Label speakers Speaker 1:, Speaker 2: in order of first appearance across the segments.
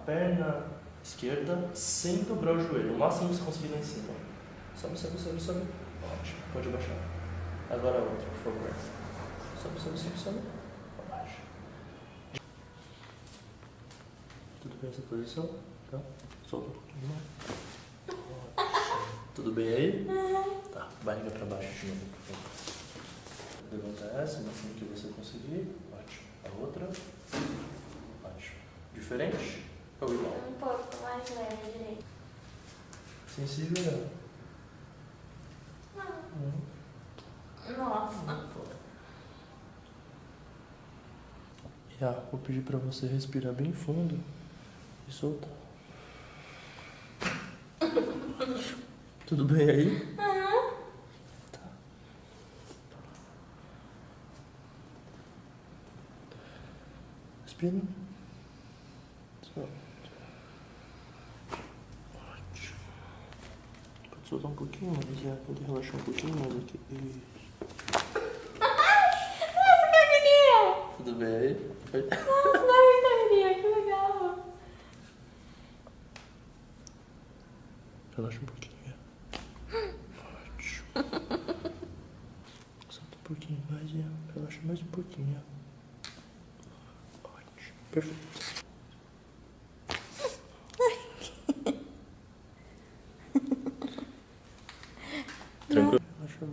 Speaker 1: perna esquerda sem dobrar o joelho. O máximo que você conseguir lá em cima. Sobe, sobe, sobe, sobe. Ótimo. Pode abaixar. Agora a outra, por favor. Sobe, sobe, sobe, sobe. Abaixa. Tudo bem essa posição? Tá? Solta um pouquinho mais. Ótimo. Tudo bem aí? Tá. Barriga pra baixo de novo, por favor. Levanta essa, o máximo que você conseguir. Ótimo. A outra. Ótimo. Diferente ou igual?
Speaker 2: Um pouco mais leve direito.
Speaker 1: Sensível?
Speaker 2: Não. Nossa.
Speaker 1: Vou pedir pra você respirar bem fundo e soltar. Tudo bem aí? Tá. Respira. Ótimo. Pode soltar um pouquinho mais, já. Pode relaxar um pouquinho mais aqui. Isso.
Speaker 2: Nossa, que agonia!
Speaker 1: Tudo bem aí?
Speaker 2: Nossa, dá muita agonia, que legal.
Speaker 1: Relaxa um pouquinho. Ótimo. Solta um pouquinho mais e relaxa mais um pouquinho. Ótimo. Perfeito. Tranquilo? Relaxa.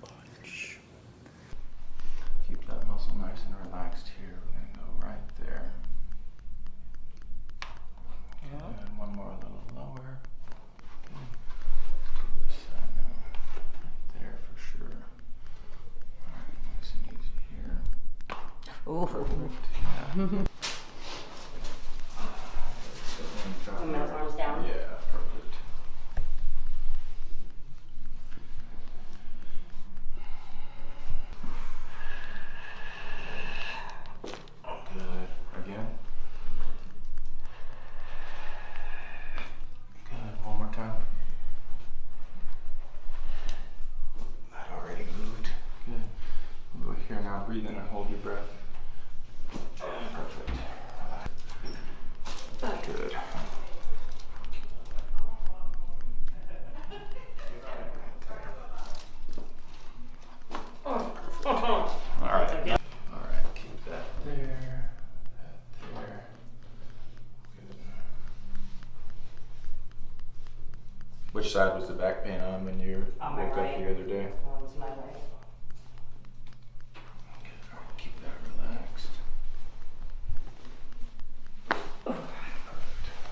Speaker 1: Ótimo.
Speaker 3: Keep that muscle nice and relaxed here. We're going to go right there. And one more a little lower. This side now. Right there for sure. Alright, nice and easy here. Perfect. Yeah.
Speaker 2: Want those arms down?
Speaker 3: Yeah, perfect. Good. Again. Good. One more time. That already moved. Good. We'll go here now. Breathe in and hold your breath. Perfect. Good. All right. All right. Keep that there. That there. Good. Which side was the back pain on when you
Speaker 2: On my
Speaker 3: woke up
Speaker 2: right.
Speaker 3: the other day?
Speaker 2: To my right.
Speaker 3: Good. All right. Keep that relaxed. Perfect.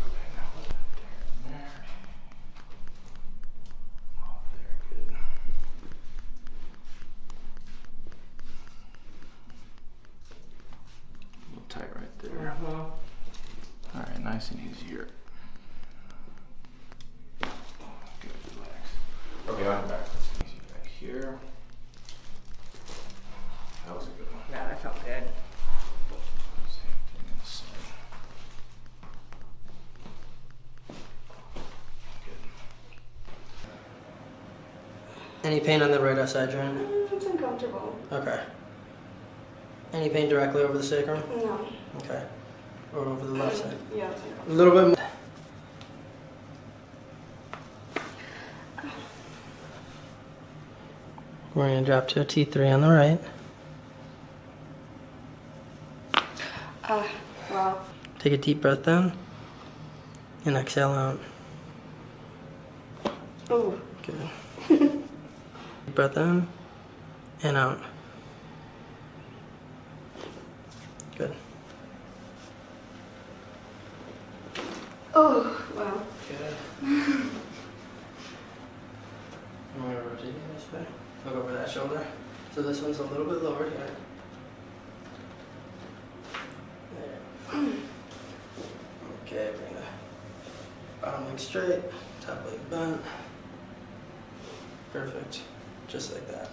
Speaker 3: Okay, now put that there and there. Off there. Good. A little tight right there. All right, nice and easy here. Good, relax. Okay, on your back. Let's easy back here. That was a good one.
Speaker 2: Yeah, that felt good.
Speaker 3: Same thing on the side. Good.
Speaker 4: Any pain on the right side, Jen?
Speaker 5: It's uncomfortable.
Speaker 4: Okay. Any pain directly over the sacrum?
Speaker 5: No.
Speaker 4: Okay. Or over the left side?
Speaker 5: Yeah, it's
Speaker 4: A
Speaker 5: uncomfortable.
Speaker 4: little bit more. We're going to drop to a T3 on the right.
Speaker 5: Wow.
Speaker 4: Take a deep breath in and exhale out.
Speaker 5: Ooh.
Speaker 4: Good. Deep breath in and out. Good.
Speaker 5: Oh, wow.
Speaker 4: Good. I'm going to rotate you this way. Look over that shoulder. So this one's a little bit lower here. There. Okay, bring the bottom leg straight, top leg bent. Perfect. Just like that.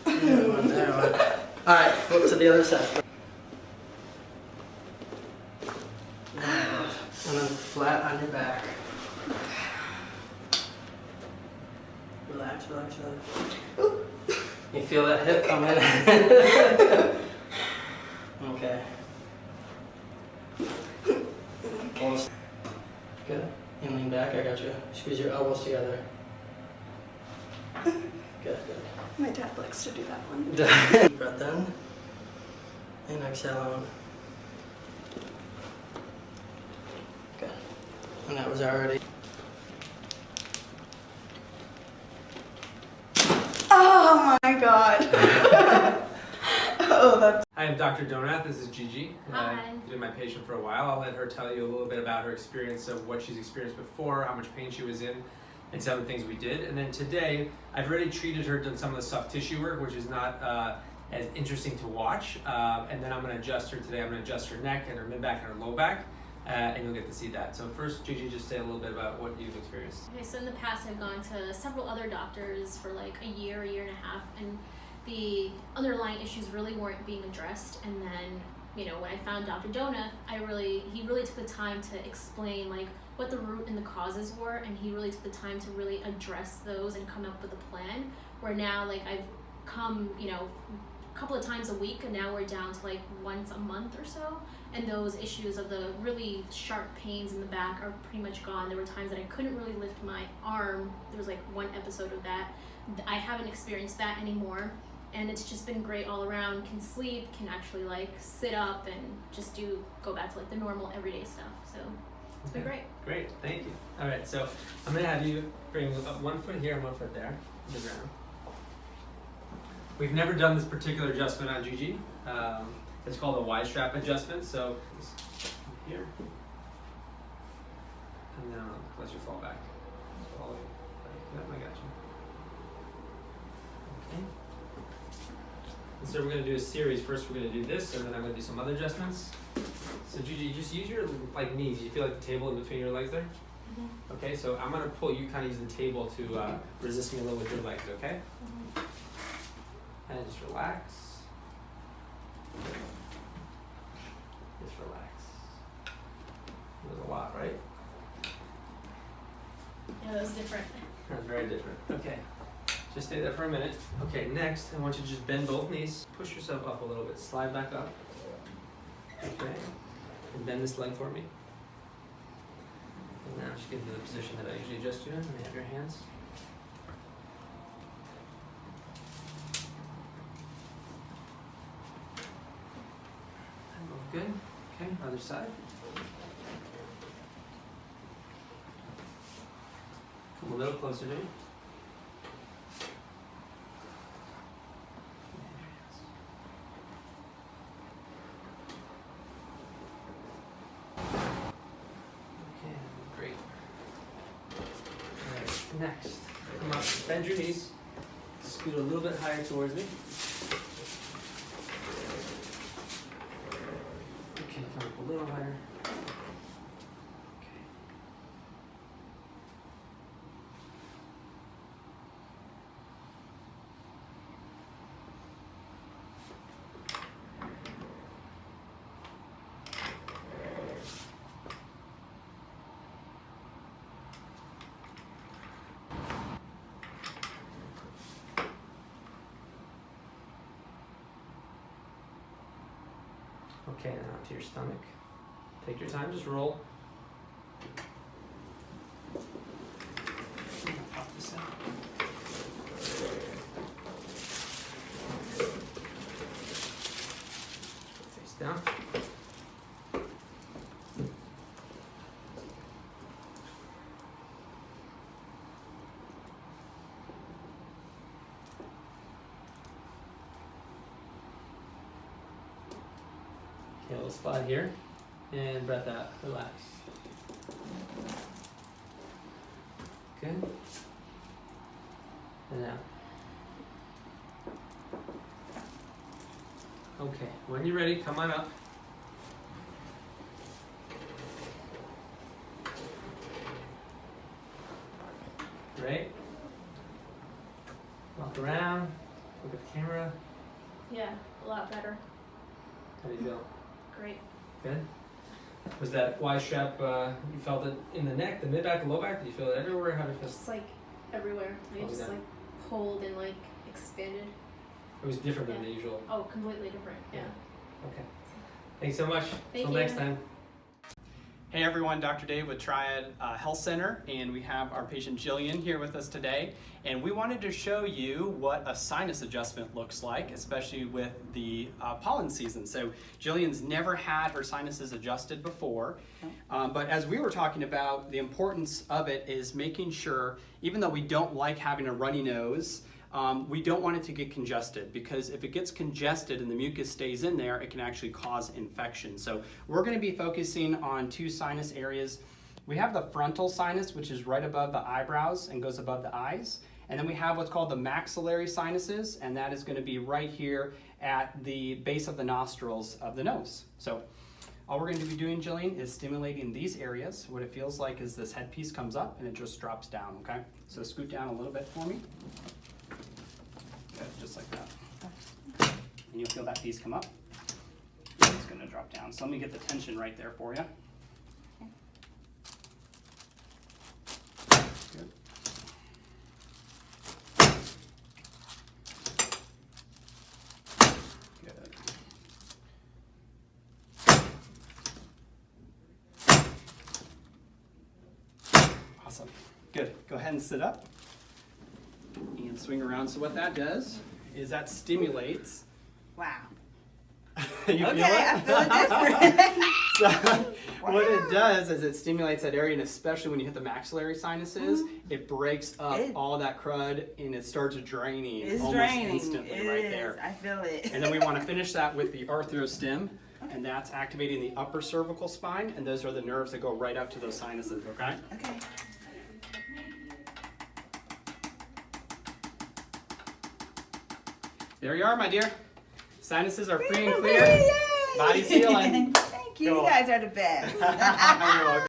Speaker 4: There one, there one. Alright, flip to the other side. And then flat on your back. Relax, relax, relax. You feel that hip coming? Okay. Almost. Good. And lean back. I got you. Squeeze your elbows together. Good, good.
Speaker 5: My dad likes to do that one.
Speaker 4: Deep breath in. And exhale out. Good. And that was already.
Speaker 5: Oh my god. Oh, that's.
Speaker 6: Hi, I'm Dr. Donath. This is Gigi.
Speaker 2: Hi.
Speaker 6: I've been my patient for a while. I'll let her tell you a little bit about her experience of what she's experienced before, how much pain she was in, and some of the things we did. And then today, I've already treated her, done some of the soft tissue work, which is not as interesting to watch. And then I'm going to adjust her today. I'm going to adjust her neck and her mid-back and her low back, and you'll get to see that. So first, Gigi, just say a little bit about what you've experienced.
Speaker 2: Okay, so in the past I've gone to several other doctors for like a year and a half, and the underlying issues really weren't being addressed. And then, you know, when I found Dr. Donath, he really took the time to explain like what the root and the causes were, and he really took the time to really address those and come up with a plan. Where now, like, I've come, you know, a couple of times a week, and now we're down to like once a month or so. And those issues of the really sharp pains in the back are pretty much gone. There were times that I couldn't really lift my arm. There was like one episode of that. I haven't experienced that anymore. And it's just been great all around. Can sleep, can actually like sit up and just go back to like the normal everyday stuff. So it's been great.
Speaker 6: Great, thank you. All right, so I'm going to have you bring up 1 foot here and 1 foot there to the ground. We've never done this particular adjustment on Gigi. It's called a Y-strap adjustment. So here, and then I'll let you fall back. All the way back. Yep, I got you. Okay. And so we're going to do a series. First, we're going to do this, and then I'm going to do some other adjustments. So Gigi, just use your like knees. You feel like the table in between your legs there?
Speaker 2: Mm-hmm.
Speaker 6: Okay, so I'm going to pull. You kind of use the table to resist me a little with your legs, okay?
Speaker 2: Mm-hmm.
Speaker 6: And just relax. Just relax. There's a lot, right?
Speaker 2: Yeah, that was different.
Speaker 6: That's very different. Okay. Just stay there for a minute. Okay, next, I want you to just bend both knees. Push yourself up a little bit. Slide back up. Okay. And bend this leg for me. And now just get into the position that I usually adjust you in. And have your hands. And both good. Okay, other side. Come a little closer to me. Next, come up, bend your knees, scoot a little bit higher towards me. Okay, come up a little higher. Okay. Okay, then onto your stomach. Take your time, just roll. Pop this out. Face down. Okay, a little spot here, and breath out, relax. Good. And out. Okay, when you're ready, come on up. Great. Walk around, look at the camera.
Speaker 2: Yeah, a lot better.
Speaker 6: How do you feel?
Speaker 2: Great.
Speaker 6: Good. Was that Y-strap, you felt it in the neck, the mid-back, the low back? Did you feel it everywhere? How did you feel?
Speaker 2: Just like everywhere. I
Speaker 6: Oh,
Speaker 2: just
Speaker 6: yeah.
Speaker 2: like pulled and like expanded.
Speaker 6: It was different than
Speaker 2: Yeah.
Speaker 6: the usual.
Speaker 2: Oh, completely different. Yeah.
Speaker 6: Okay. Thanks so much.
Speaker 2: Thank
Speaker 6: Till
Speaker 2: you.
Speaker 6: next time.
Speaker 7: Hey everyone, Dr. Dave with Triad Health Center, and we have our patient Jillian here with us today. And we wanted to show you what a sinus adjustment looks like, especially with the pollen season. So Jillian's never had her sinuses adjusted before, but as we were talking about, the importance of it is making sure, even though we don't like having a runny nose, we don't want it to get congested, because if it gets congested and the mucus stays in there, it can actually cause infection. So we're going to be focusing on 2 sinus areas. We have the frontal sinus, which is right above the eyebrows and goes above the eyes. And then we have what's called the maxillary sinuses, and that is going to be right here at the base of the nostrils of the nose. So all we're going to be doing, Jillian, is stimulating these areas. What it feels like is this headpiece comes up and it just drops down, okay? So scoot down a little bit for me. Good, just like that. And you'll feel that piece come up. And it's going to drop down. So let me get the tension right there for you. Good. Good. Awesome. Good. Go ahead and sit up. And swing around. So what that does is that stimulates.
Speaker 5: Wow.
Speaker 7: You feel
Speaker 5: Okay,
Speaker 7: it?
Speaker 5: I feel it different.
Speaker 7: So what it does is it stimulates that area, and especially when you hit the maxillary sinuses, it breaks up all that crud and it starts draining
Speaker 5: It's
Speaker 7: almost
Speaker 5: draining.
Speaker 7: instantly
Speaker 5: It
Speaker 7: right
Speaker 5: is.
Speaker 7: there.
Speaker 5: I feel it.
Speaker 7: And then we want to finish that with the arthrostim, and that's activating the upper cervical spine, and those are the nerves that go right up to those sinuses, okay?
Speaker 5: Okay.
Speaker 7: There you are, my dear. Sinuses are free and clear.
Speaker 5: Yay!
Speaker 7: Body's healing.
Speaker 5: Thank you.
Speaker 7: Cool.
Speaker 5: You guys are the best.
Speaker 7: You're welcome.